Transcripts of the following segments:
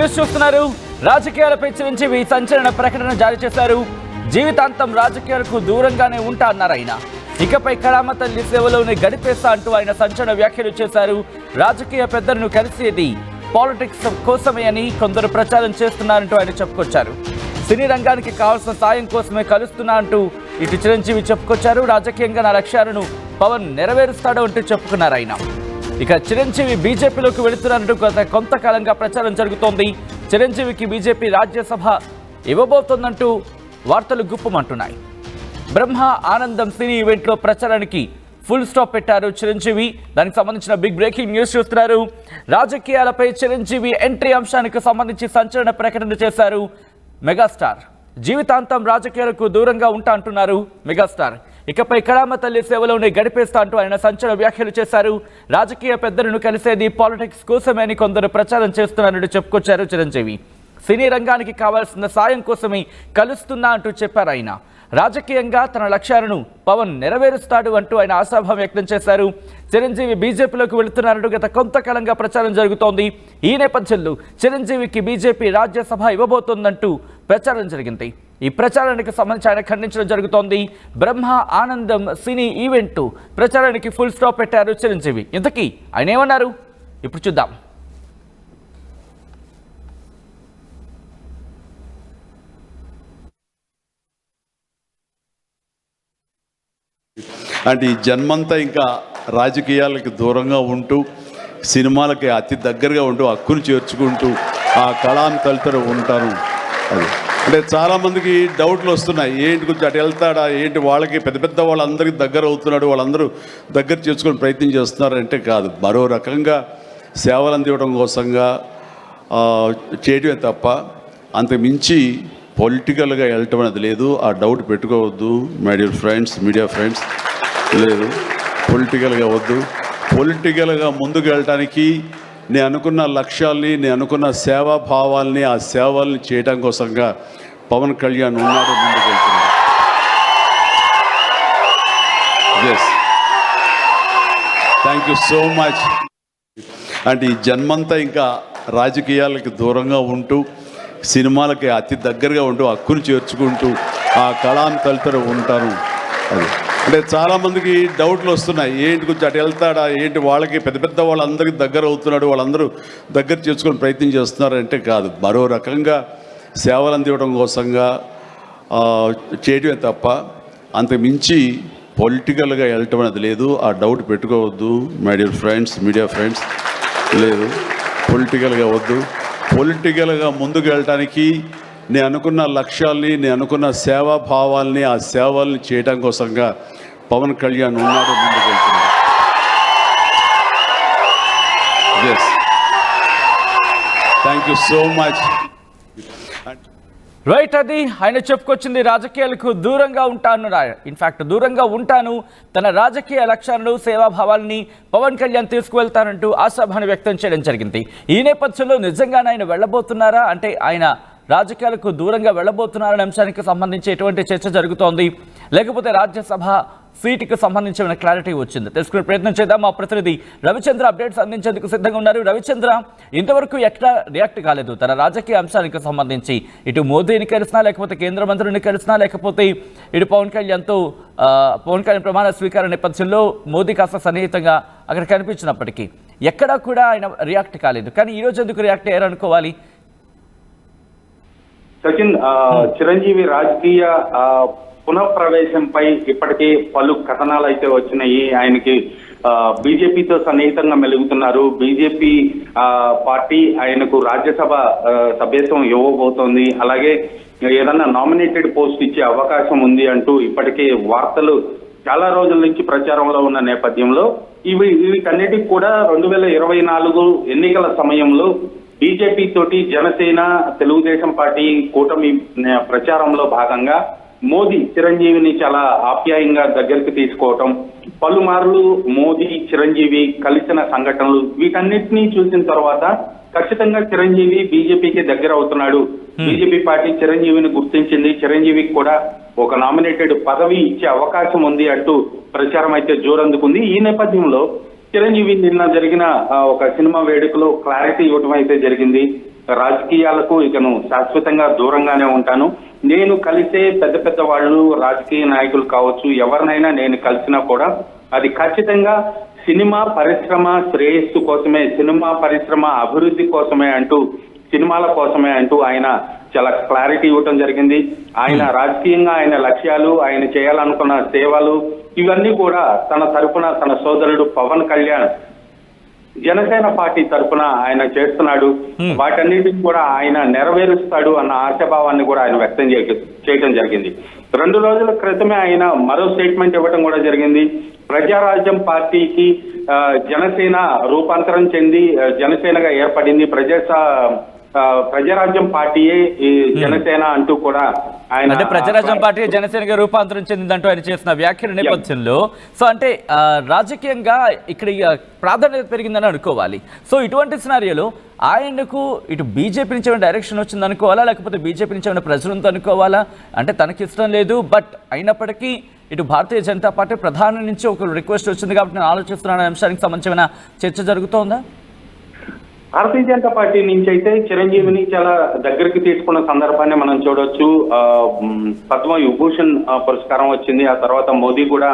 News చూస్తున్నారు. రాజకీయాలపై చిరంజీవి సంచలన ప్రకటన జారీ చేశారు. జీవితాంతం రాజకీయాలకు దూరంగానే ఉంటా అన్నారు ఆయన. ఇకపై కళామ తల్లి సేవలోనే గడిపేస్తా అంటూ ఆయన సంచలన వ్యాఖ్యలు చేశారు. రాజకీయ పెద్దలను కలిసేది పాలిటిక్స్ కోసమే అని కొందరు ప్రచారం చేస్తున్నారంటూ ఆయన చెప్పుకొచ్చారు. సినీ రంగానికి కావాల్సిన సాయం కోసమే కలుస్తున్నా అంటూ ఇటు చిరంజీవి చెప్పుకొచ్చారు. రాజకీయంగా నా లక్ష్యాలను పవన్ నెరవేరుస్తాడు అంటూ చెప్పుకున్నారు ఆయన. ఇక చిరంజీవి బీజేపీలోకి వెళుతున్నారంటూ గత కొంతకాలంగా ప్రచారం జరుగుతోంది. చిరంజీవికి బీజేపీ రాజ్యసభ ఇవ్వబోతోందంటూ వార్తలు గుప్పమంటున్నాయి. బ్రహ్మ ఆనందం సినీ ఈవెంట్లో ప్రచారానికి ఫుల్ స్టాప్ పెట్టారు చిరంజీవి. దానికి సంబంధించిన బిగ్ బ్రేకింగ్ న్యూస్ చూస్తున్నారు. రాజకీయాలపై చిరంజీవి ఎంట్రీ అంశానికి సంబంధించి సంచలన ప్రకటన చేశారు మెగాస్టార్. జీవితాంతం రాజకీయాలకు దూరంగా ఉంటా అంటున్నారు మెగాస్టార్. ఇకపై కళామ తల్లి సేవలోనే గడిపేస్తా అంటూ ఆయన సంచలన వ్యాఖ్యలు చేశారు. రాజకీయ పెద్దలను కలిసేది పాలిటిక్స్ కోసమే అని కొందరు ప్రచారం చేస్తున్నారంటూ చెప్పుకొచ్చారు చిరంజీవి. సినీ రంగానికి కావాల్సిన సాయం కోసమే కలుస్తున్నా అంటూ చెప్పారు ఆయన. రాజకీయంగా తన లక్ష్యాలను పవన్ నెరవేరుస్తాడు అంటూ ఆయన ఆశాభావం వ్యక్తం చేశారు. చిరంజీవి బీజేపీలోకి వెళుతున్నారంటూ గత కొంతకాలంగా ప్రచారం జరుగుతోంది. ఈ నేపథ్యంలో చిరంజీవికి బీజేపీ రాజ్యసభ ఇవ్వబోతోందంటూ ప్రచారం జరిగింది. ఈ ప్రచారానికి సంబంధించి ఆయన ఖండించడం జరుగుతోంది. బ్రహ్మ ఆనందం సినీ ఈవెంట్ ప్రచారానికి ఫుల్ స్టాప్ పెట్టారు చిరంజీవి. ఇంతకీ ఆయన ఏమన్నారు ఇప్పుడు చూద్దాం. అంటే ఈ జన్మంతా ఇంకా రాజకీయాలకి దూరంగా ఉంటూ సినిమాలకి అతి దగ్గరగా ఉంటూ హక్కును చేర్చుకుంటూ ఆ కళాన్ని తలుతూ ఉంటాను. అది అంటే చాలామందికి డౌట్లు వస్తున్నాయి. ఏంటి కొంచెం అటు వెళ్తాడా ఏంటి, వాళ్ళకి పెద్ద పెద్ద వాళ్ళందరికీ దగ్గర అవుతున్నాడు, వాళ్ళందరూ దగ్గర చేసుకుని ప్రయత్నం చేస్తున్నారంటే కాదు, మరో రకంగా సేవలు అందివ్వడం కోసంగా చేయడమే తప్ప అంతకు మించి పొలిటికల్గా వెళ్ళటం అనేది లేదు. ఆ డౌట్ పెట్టుకోవద్దు my dear friends, media friends. లేదు, పొలిటికల్గా వద్దు. పొలిటికల్గా ముందుకు వెళ్ళటానికి నేను అనుకున్న లక్ష్యాల్ని, నేను అనుకున్న సేవాభావాల్ని, ఆ సేవల్ని చేయడం కోసంగా పవన్ కళ్యాణ్ ఉన్నాడు, ముందుకు వెళ్తున్నాడు. Yes, thank you so much. అంటే ఈ జన్మంతా ఇంకా రాజకీయాలకి దూరంగా ఉంటూ సినిమాలకి అతి దగ్గరగా ఉంటూ హక్కును చేర్చుకుంటూ ఆ కళాన్ని తలుతూ ఉంటాను. అది అంటే చాలామందికి డౌట్లు వస్తున్నాయి. ఏంటి కొంచెం అటు వెళ్తాడా ఏంటి, వాళ్ళకి పెద్ద పెద్ద వాళ్ళందరికీ దగ్గర అవుతున్నాడు, వాళ్ళందరూ దగ్గర చేసుకుని ప్రయత్నం చేస్తున్నారంటే కాదు, మరో రకంగా సేవలు అందివ్వడం కోసంగా చేయడమే తప్ప అంతకు మించి పొలిటికల్గా వెళ్ళటం అనేది లేదు. ఆ డౌట్ పెట్టుకోవద్దు my dear friends, media friends. లేదు, పొలిటికల్గా వద్దు. పొలిటికల్గా ముందుకు వెళ్ళటానికి నేను అనుకున్న లక్ష్యాల్ని, నేను అనుకున్న సేవాభావాల్ని, ఆ సేవల్ని చేయడం కోసంగా పవన్ కళ్యాణ్ ఉన్నాడు, ముందుకు వెళ్తున్నాడు. Yes, thank you so much. Right, అది ఆయన చెప్పుకొచ్చింది. రాజకీయాలకు దూరంగా ఉంటాను, ఇన్ఫాక్ట్ దూరంగా ఉంటాను, తన రాజకీయ లక్ష్యాలను, సేవాభావాలని పవన్ కళ్యాణ్ తీసుకువెళ్తానంటూ ఆశాభావాన్ని వ్యక్తం చేయడం జరిగింది. ఈ నేపథ్యంలో నిజంగానే ఆయన వెళ్ళబోతున్నారా, అంటే ఆయన రాజకీయాలకు దూరంగా వెళ్ళబోతున్నారనే అంశానికి సంబంధించి ఎటువంటి చర్చ జరుగుతోంది, లేకపోతే రాజ్యసభ సీటుకు సంబంధించిన క్లారిటీ వచ్చింది తెలుసుకునే ప్రయత్నం చేద్దాం. మా ప్రతినిధి రవిచంద్ర అప్డేట్స్ అందించేందుకు సిద్ధంగా ఉన్నారు. రవిచంద్ర, ఇంతవరకు ఎట్లా రియాక్ట్ కాలేదు తన రాజకీయ అంశానికి సంబంధించి? ఇటు మోదీని కలిసినా, లేకపోతే కేంద్ర మంత్రులను కలిసినా, లేకపోతే ఇటు పవన్ కళ్యాణ్ ప్రమాణ స్వీకార నేపథ్యంలో మోదీ కాస్త సన్నిహితంగా అక్కడ కనిపించినప్పటికీ ఎక్కడా కూడా ఆయన రియాక్ట్ కాలేదు. కానీ ఈ రోజు ఎందుకు రియాక్ట్ అయ్యారనుకోవాలి? సచిన్, చిరంజీవి రాజకీయ పునఃప్రవేశంపై ఇప్పటికే పలు కథనాలు అయితే వచ్చినాయి. ఆయనకి బీజేపీతో సన్నిహితంగా మెలుగుతున్నారు. బీజేపీ పార్టీ ఆయనకు రాజ్యసభ సభ్యత్వం ఇవ్వబోతోంది. అలాగే ఏదన్నా నామినేటెడ్ పోస్ట్ ఇచ్చే అవకాశం ఉంది అంటూ ఇప్పటికే వార్తలు చాలా రోజుల నుంచి ప్రచారంలో ఉన్న నేపథ్యంలో వీటన్నిటికి కూడా 2024 ఎన్నికల సమయంలో బీజేపీ తోటి జనసేన, తెలుగుదేశం పార్టీ కూటమి ప్రచారంలో భాగంగా మోదీ చిరంజీవిని చాలా ఆప్యాయంగా దగ్గరికి తీసుకోవటం, పలుమార్లు మోదీ చిరంజీవి కలిసిన సంఘటనలు, వీటన్నిటినీ చూసిన తర్వాత ఖచ్చితంగా చిరంజీవి బీజేపీకి దగ్గర అవుతున్నాడు. బీజేపీ పార్టీ చిరంజీవిని గుర్తించింది, చిరంజీవికి కూడా ఒక నామినేటెడ్ పదవి ఇచ్చే అవకాశం ఉంది అంటూ ప్రచారం అయితే జోరందుకుంది. ఈ నేపథ్యంలో చిరంజీవి నిన్న జరిగిన ఒక సినిమా వేడుకలో క్లారిటీ ఇవ్వటం అయితే జరిగింది. రాజకీయాలకు ఇకను శాశ్వతంగా దూరంగానే ఉంటాను. నేను కలిసే పెద్ద పెద్ద వాళ్ళు రాజకీయ నాయకులు కావచ్చు, ఎవరినైనా నేను కలిసినా కూడా అది ఖచ్చితంగా సినిమా పరిశ్రమ శ్రేయస్సు కోసమే, సినిమా పరిశ్రమ అభివృద్ధి కోసమే అంటూ, సినిమాల కోసమే అంటూ ఆయన చాలా క్లారిటీ ఇవ్వటం జరిగింది. ఆయన రాజకీయంగా ఆయన లక్ష్యాలు, ఆయన చేయాలనుకున్న సేవలు ఇవన్నీ కూడా తన తరపున తన సోదరుడు పవన్ కళ్యాణ్ జనసేన పార్టీ తరఫున ఆయన చేస్తున్నాడు. వాటన్నిటిని కూడా ఆయన నెరవేరుస్తాడు అన్న ఆశాభావాన్ని కూడా ఆయన వ్యక్తం చేయడం జరిగింది. 2 రోజుల క్రితమే ఆయన మరో స్టేట్మెంట్ ఇవ్వడం కూడా జరిగింది. ప్రజారాజ్యం పార్టీకి జనసేన రూపాంతరం చెంది జనసేనగా ఏర్పడింది. ప్రజారాజ్యం పార్టీయే ఈ జనసేన అంటూ కూడా ఆయన, అంటే ప్రజారాజ్యం పార్టీ జనసేనగా రూపాంతరం చెందిందంటూ ఆయన చేసిన వ్యాఖ్యల నేపథ్యంలో సో అంటే రాజకీయంగా ఇక్కడ ప్రాధాన్యత పెరిగిందని అనుకోవాలి. సో ఇటువంటి సినారియోలో ఆయనకు ఇటు బీజేపీ నుంచి ఏమైనా డైరెక్షన్ వచ్చింది అనుకోవాలా, లేకపోతే బీజేపీ నుంచి ఏమైనా ప్రజలంతా అనుకోవాలా? అంటే తనకి ఇష్టం లేదు, బట్ అయినప్పటికీ ఇటు భారతీయ జనతా పార్టీ ప్రధాని నుంచి ఒక రిక్వెస్ట్ వచ్చింది కాబట్టి నేను ఆలోచిస్తున్నాను అంశానికి సంబంధించిన చర్చ జరుగుతోందా? భారతీయ జనతా పార్టీ నుంచి అయితే చిరంజీవిని చాలా దగ్గరికి తీసుకున్న సందర్భాన్ని మనం చూడొచ్చు. పద్మ విభూషణ్ పురస్కారం వచ్చింది. ఆ తర్వాత మోదీ కూడా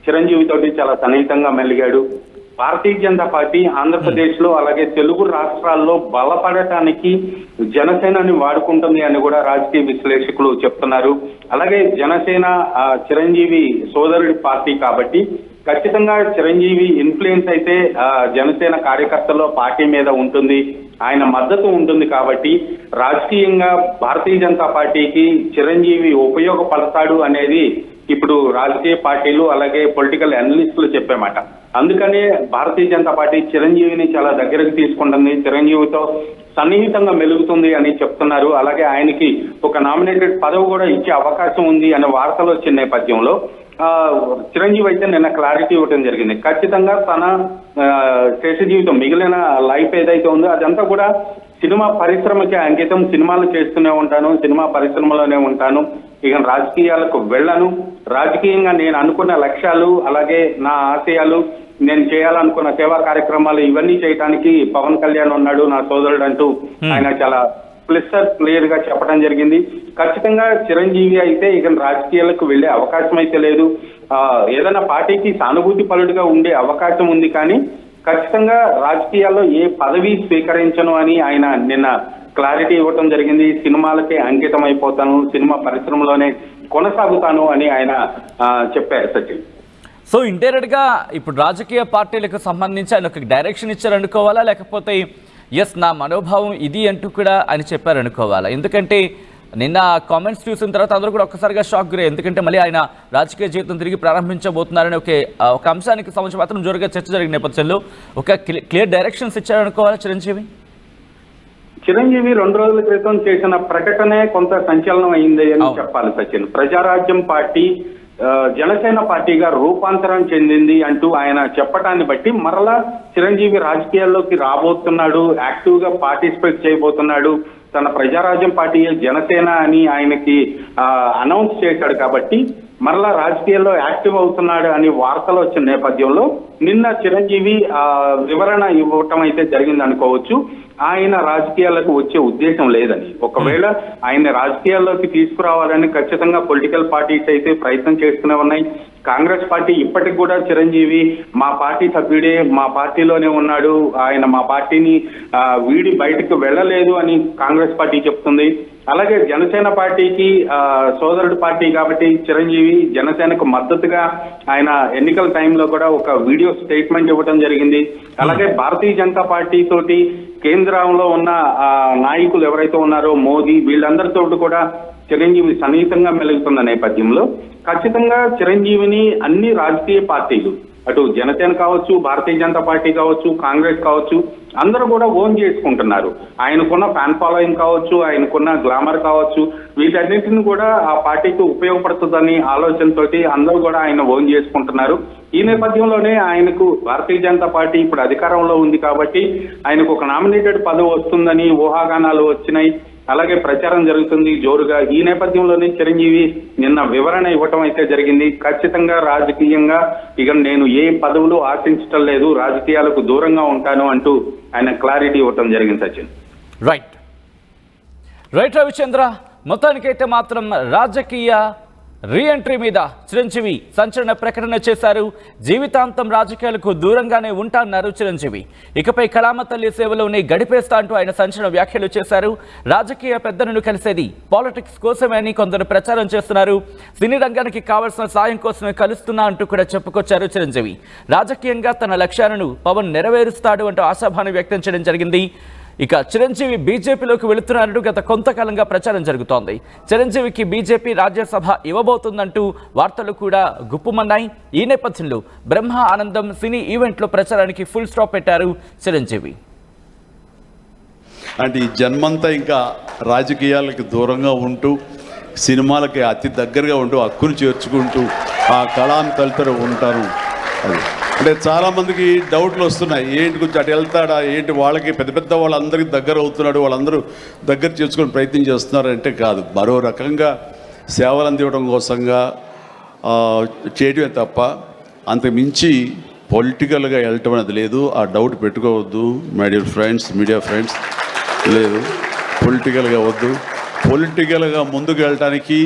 చిరంజీవి తోటి చాలా సన్నిహితంగా మెలిగాడు. భారతీయ జనతా పార్టీ ఆంధ్రప్రదేశ్ లో అలాగే తెలుగు రాష్ట్రాల్లో బలపడటానికి జనసేనని వాడుకుంటుంది అని కూడా రాజకీయ విశ్లేషకులు చెప్తున్నారు. అలాగే జనసేన చిరంజీవి సోదరుడి పార్టీ కాబట్టి ఖచ్చితంగా చిరంజీవి ఇన్ఫ్లుయెన్స్ అయితే జనసేన కార్యకర్తల్లో పార్టీ మీద ఉంటుంది, ఆయన మద్దతు ఉంటుంది. కాబట్టి రాజకీయంగా భారతీయ జనతా పార్టీకి చిరంజీవి ఉపయోగపడతాడు అనేది ఇప్పుడు రాజకీయ పార్టీలు అలాగే పొలిటికల్ అనలిస్టులు చెప్పేమాట. అందుకనే భారతీయ జనతా పార్టీ చిరంజీవిని చాలా దగ్గరకు తీసుకుంటుంది, చిరంజీవితో సన్నిహితంగా మెలుగుతుంది అని చెప్తున్నారు. అలాగే ఆయనకి ఒక నామినేటెడ్ పదవి కూడా ఇచ్చే అవకాశం ఉంది అనే వార్తలు వచ్చిన నేపథ్యంలో చిరంజీవి అయితే నిన్న క్లారిటీ ఇవ్వడం జరిగింది. ఖచ్చితంగా తన శేష జీవితం మిగిలిన లైఫ్ ఏదైతే ఉందో అదంతా కూడా సినిమా పరిశ్రమకి అంకితం, సినిమాలు చేస్తూనే ఉంటాను, సినిమా పరిశ్రమలోనే ఉంటాను, ఇక రాజకీయాలకు వెళ్ళను, రాజకీయంగా నేను అనుకున్న లక్ష్యాలు అలాగే నా ఆశయాలు, నేను చేయాలనుకున్న సేవా కార్యక్రమాలు ఇవన్నీ చేయడానికి పవన్ కళ్యాణ్ ఉన్నాడు నా సోదరుడు అంటూ ఆయన చాలా క్లియర్ గా చెప్పడం జరిగింది. ఖచ్చితంగా చిరంజీవి అయితే ఇక రాజకీయాలకు వెళ్లే అవకాశం అయితే లేదు. ఏదైనా పార్టీకి సానుభూతి పరుడుగా ఉండే అవకాశం ఉంది, కానీ ఖచ్చితంగా రాజకీయాల్లో ఏ పదవి స్వీకరించను అని ఆయన నిన్న క్లారిటీ ఇవ్వటం జరిగింది. సినిమాలకే అంకితం అయిపోతాను, సినిమా పరిశ్రమలోనే కొనసాగుతాను అని ఆయన చెప్పారు. సచిన్, సో ఇండైరెక్ట్ గా ఇప్పుడు రాజకీయ పార్టీలకు సంబంధించి ఆయన ఒక డైరెక్షన్ ఇచ్చారనుకోవాలా, లేకపోతే ఎస్ నా మనోభావం ఇది అంటూ కూడా ఆయన చెప్పారనుకోవాలా? ఎందుకంటే నిన్న కామెంట్స్ చూసిన తర్వాత అందరూ కూడా ఒక్కసారిగా షాక్ గురయ్యారు. ఎందుకంటే మళ్ళీ ఆయన రాజకీయ జీవితం తిరిగి ప్రారంభించబోతున్నారని ఒక అంశానికి సంబంధించి మాత్రం జోరుగా చర్చ జరిగిన నేపథ్యంలో ఒక క్లియర్ డైరెక్షన్స్ ఇచ్చారనుకోవాలా చిరంజీవి? చిరంజీవి 2 రోజుల క్రితం చేసిన ప్రకటనే కొంత సంచలనం అయింది అని చెప్పాలి. సచిన్, ప్రజారాజ్యం పార్టీ జనసేన పార్టీగా రూపాంతరం చెందింది అంటూ ఆయన చెప్పటాన్ని బట్టి మరలా చిరంజీవి రాజకీయాల్లోకి రాబోతున్నాడు, యాక్టివ్ గా పార్టిసిపేట్ చేయబోతున్నాడు, తన ప్రజారాజ్యం పార్టీ జనసేన అని ఆయనకి అనౌన్స్ చేశాడు. కాబట్టి మరలా రాజకీయాల్లో యాక్టివ్ అవుతున్నాడు అని వార్తలు వచ్చిన నేపథ్యంలో నిన్న చిరంజీవి వివరణ ఇవ్వటం అయితే జరిగింది అనుకోవచ్చు. ఆయన రాజకీయాలకు వచ్చే ఉద్దేశం లేదని, ఒకవేళ ఆయన రాజకీయాల్లోకి తీసుకురావాలని ఖచ్చితంగా పొలిటికల్ పార్టీస్ అయితే ప్రయత్నం చేస్తూనే ఉన్నాయి. కాంగ్రెస్ పార్టీ ఇప్పటికి కూడా చిరంజీవి మా పార్టీ సభ్యుడే, మా పార్టీలోనే ఉన్నాడు, ఆయన మా పార్టీని వీడి బయటకు వెళ్ళలేదు అని కాంగ్రెస్ పార్టీ చెప్తుంది. అలాగే జనసేన పార్టీకి సోదరుడు పార్టీ కాబట్టి చిరంజీవి జనసేనకు మద్దతుగా ఆయన ఎన్నికల టైంలో కూడా ఒక వీడియో స్టేట్మెంట్ ఇవ్వడం జరిగింది. అలాగే భారతీయ జనతా పార్టీ తోటి కేంద్రంలో ఉన్న నాయకులు ఎవరైతే ఉన్నారో మోదీ, వీళ్ళందరితో కూడా చిరంజీవి సన్నిహితంగా మెలుగుతున్న నేపథ్యంలో ఖచ్చితంగా చిరంజీవిని అన్ని రాజకీయ పార్టీలు, అటు జనసేన కావచ్చు, భారతీయ జనతా పార్టీ కావచ్చు, కాంగ్రెస్ కావచ్చు, అందరూ కూడా ఓన్ చేసుకుంటున్నారు. ఆయనకున్న ఫ్యాన్ ఫాలోయింగ్ కావచ్చు, ఆయనకున్న గ్లామర్ కావచ్చు, వీటన్నింటిని కూడా ఆ పార్టీకి ఉపయోగపడుతుందని ఆలోచనతోటి అందరూ కూడా ఆయన ఓన్ చేసుకుంటున్నారు. ఈ నేపథ్యంలోనే ఆయనకు భారతీయ జనతా పార్టీ ఇప్పుడు అధికారంలో ఉంది కాబట్టి ఆయనకు ఒక నామినేటెడ్ పదవి వస్తుందని ఊహాగానాలు వచ్చినాయి. అలాగే ప్రచారం జరుగుతుంది జోరుగా. ఈ నేపథ్యంలోనే చిరంజీవి నిన్న వివరణ ఇవ్వటం అయితే జరిగింది. ఖచ్చితంగా రాజకీయంగా ఇక నేను ఏ పదవులు ఆశించటం లేదు, రాజకీయాలకు దూరంగా ఉంటాను అంటూ ఆయన క్లారిటీ ఇవ్వటం జరిగింది. సచిన్, రైట్. రైట్ రవిచంద్ర, మొత్తానికైతే మాత్రం రాజకీయ రీఎంట్రీ మీద చిరంజీవి సంచలన ప్రకటన చేశారు. జీవితాంతం రాజకీయాలకు దూరంగానే ఉంటా అన్నారు చిరంజీవి. ఇకపై కళామ తల్లి సేవలోనే గడిపేస్తా అంటూ ఆయన సంచలన వ్యాఖ్యలు చేశారు. రాజకీయ పెద్దలను కలిసేది పాలిటిక్స్ కోసమే అని కొందరు ప్రచారం చేస్తున్నారు. సినీ రంగానికి కావాల్సిన సాయం కోసమే కలుస్తున్నా అంటూ కూడా చెప్పుకొచ్చారు చిరంజీవి. రాజకీయంగా తన లక్ష్యాలను పవన్ నెరవేరుస్తాడు అంటూ ఆశాభావం వ్యక్తం చేయడం జరిగింది. ఇక చిరంజీవి బీజేపీలోకి వెళుతున్నారంటూ గత కొంతకాలంగా ప్రచారం జరుగుతోంది. చిరంజీవికి బీజేపీ రాజ్యసభ ఇవ్వబోతుందంటూ వార్తలు కూడా గుప్పుమన్నాయి. ఈ నేపథ్యంలో బ్రహ్మ ఆనందం సినీ ఈవెంట్లో ప్రచారానికి ఫుల్ స్టాప్ పెట్టారు చిరంజీవి. అంటే ఈ జన్మంతా ఇంకా రాజకీయాలకి దూరంగా ఉంటూ సినిమాలకి అతి దగ్గరగా ఉంటూ హక్కును చేర్చుకుంటూ ఆ కళాన్ని తలుతూ ఉంటారు. అది అంటే చాలామందికి డౌట్లు వస్తున్నాయి, ఏంటి కొంచెం అటు వెళ్తాడా ఏంటి, వాళ్ళకి పెద్ద పెద్ద వాళ్ళందరికీ దగ్గర అవుతున్నాడు, వాళ్ళందరూ దగ్గర చేసుకుని ప్రయత్నం చేస్తున్నారు అంటే కాదు, మరో రకంగా సేవలు అందివ్వడం కోసంగా చేయడమే తప్ప అంతకు మించి పొలిటికల్గా వెళ్ళటం అనేది లేదు. ఆ డౌట్ పెట్టుకోవద్దు my dear friends, media friends. లేదు, పొలిటికల్గా వద్దు. పొలిటికల్గా ముందుకు వెళ్ళటానికి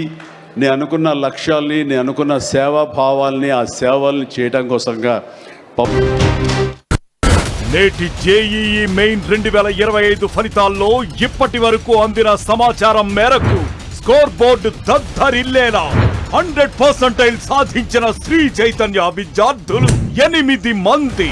నేను అనుకున్న లక్ష్యాల్ని, నేను అనుకున్న సేవాభావాల్ని, ఆ సేవల్ని చేయడం కోసంగా నేటి జేఈఈ మెయిన్ 2025 ఫలితాల్లో ఇప్పటి వరకు అందిన సమాచారం మేరకు స్కోర్ బోర్డు దద్దరిల్లేలా 100% సాధించిన శ్రీ చైతన్య విద్యార్థులు 8 మంది.